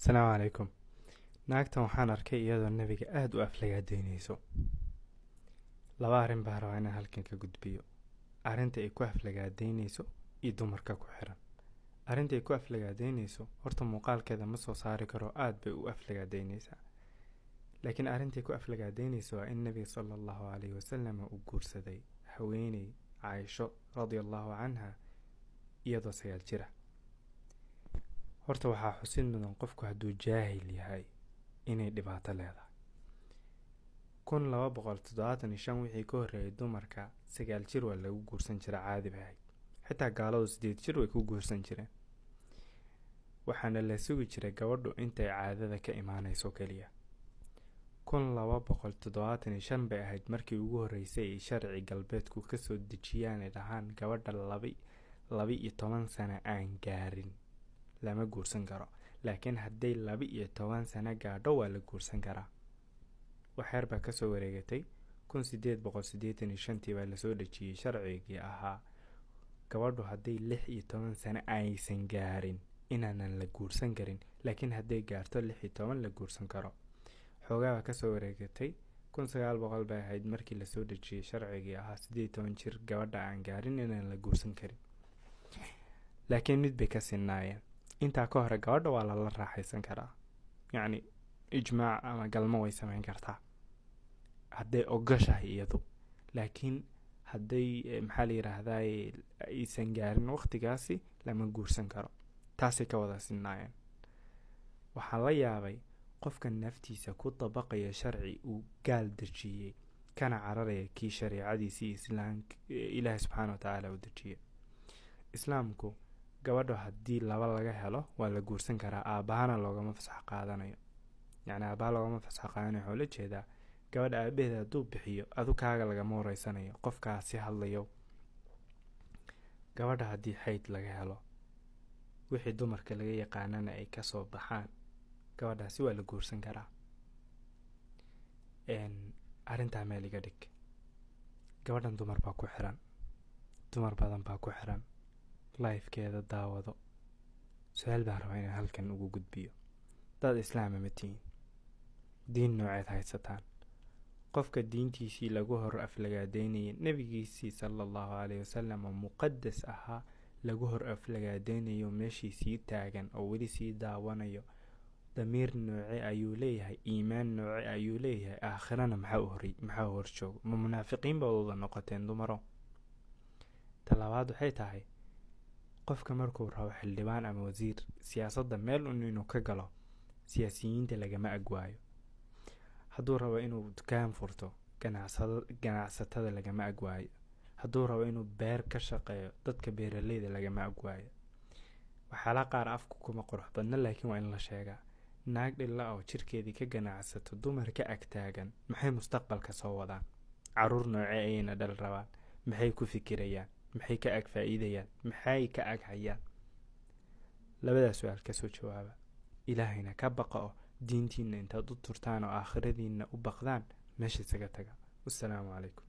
السلام عليكم. naagtan waxaan arkay iyadoo nabiga aad u aflagaadeynayso. laba arrin baan rabaa inaan halkan ka gudbiyo. arrinta ay ku aflagaadeynayso iyo dumarka ku xiran. arrinta ay ku aflagaadeynayso horta muuqaalkeeda ma soo saari karo, aad bay u aflagaadeynaysaa. laakiin arrinta ay ku aflagaadeynayso waa in nabiga sallallahu alayhi wasallam uu guursaday haweeney Caaisho radiyallahu anha iyadoo 9 jir ah. horta waxaa xusid mudan qofku hadduu jaahil yahay inay dhibaato leedahay. 1275 wixii ka horreeyay dumarka 9 jir waa lagu guursan jiray, caadi bay ahayd. xitaa gaaladu 8 jir way ku guursan jireen. waxaana la sugi jiray gabadhu intay caadada ka imaanayso kaliya. 1275 bay ahayd markii ugu horreysay ay sharci galbeedku ka soo dejiyaan dhahaan gabadha 12 sano aan gaarin lama guursan karo. laakiin hadday 12 sano gaadho waa la guursan karaa. waxyar baa kasoo wareegatay 1885 baa lasoo dhejiyey sharcigii ahaa gabadhu hadday 16 sano aysan gaarin inaanan la guursan karin, laakiin hadday gaarto 16 la guursan karo. xoogaa baa kasoo wareegatay 1900 bay ahayd markii lasoo dhejiyey sharcigii ahaa 18 jir gabadha aan gaarin inaan la guursan karin. laakiin mid bay ka sinaayeen, intaa ka hore gabadha waa la raaxaysan karaa, yacni ijmaac ama galmo way samayn kartaa hadday ogashahay iyadu. laakiin hadday maxaa la yiraahdaa aysan gaarin waqtigaasi lama guursan karo. taasay ka wada sinaayeen. waxaa la yaabay qofka naftiisa ku dabaqaya sharci uu gaal dejiyey kana cararaya kii shariicadiisii islaamka ilaahay subxaanahu wa tacaala u dejiyey. islaamku gabadho haddii 2 laga helo waa la guursan karaa, aabahana loogama fasax qaadanayo. yacni aabaha loogama fasax qaadanayo waxaa la jeedaa gabadha aabaheeda hadduu bixiyo adu kaaga lagama wareysanayo, qofkaasi hadlayo. gabadha haddii xayd laga helo wixii dumarka laga yaqaanana ay kasoo baxaan, gabadhaasi waa la guursan karaa. arrintaa meel iga dhig. gabadhan dumar baa ku xiran, dumar badan baa ku xiran. lifekeeda daawado. su-aal baan rabaa inaan halkan ugu gudbiyo. dad islaama ma tihiin? diin nooceed haysataan? qofka diintiisii lagu hor aflagaadeynayay, nabigiisii sallallahu alayhi wasallam oo muqadas ahaa lagu hor aflagaadeynayo meeshii sii taagan oo weli sii daawanayo, damiir nooce ayuu leeyahay? iimaan nooce ayuu leeyahay? aakhirana maxaa hor joogo? ma munaafiqiin baad wada noqoteen dumaro? talabaad waxay tahay qofka markuu rabo xildhibaan ama wasiir siyaasadda meel inuu ka galo, siyaasiyiinta lagama agwaayo. hadduu rabo inuu dukaan furto, ganacsatada lagama agwaayo. hadduu rabo inuu beer ka shaqeeyo, dadka beeraleyda lagama agwaayo. waxyaala qaar afku kuma qurux badna, laakiin waa in la sheegaa. naag dhilla oo jirkeedii ka ganacsato dumar ka agtaagan maxay mustaqbalka soo wadaan? caruur nooce ayayna dhal rabaan? maxay ku fikirayaan? maxay ka ag faa'iidayaan? maxay ka ag hayaan? labadaas su'aal ka soo jawaaba. ilaahayna ka baqa oo diintiina intaad u turtaan oo aakhiradiina u baqdaan meesha isaga taga. wassalaamu calaykum.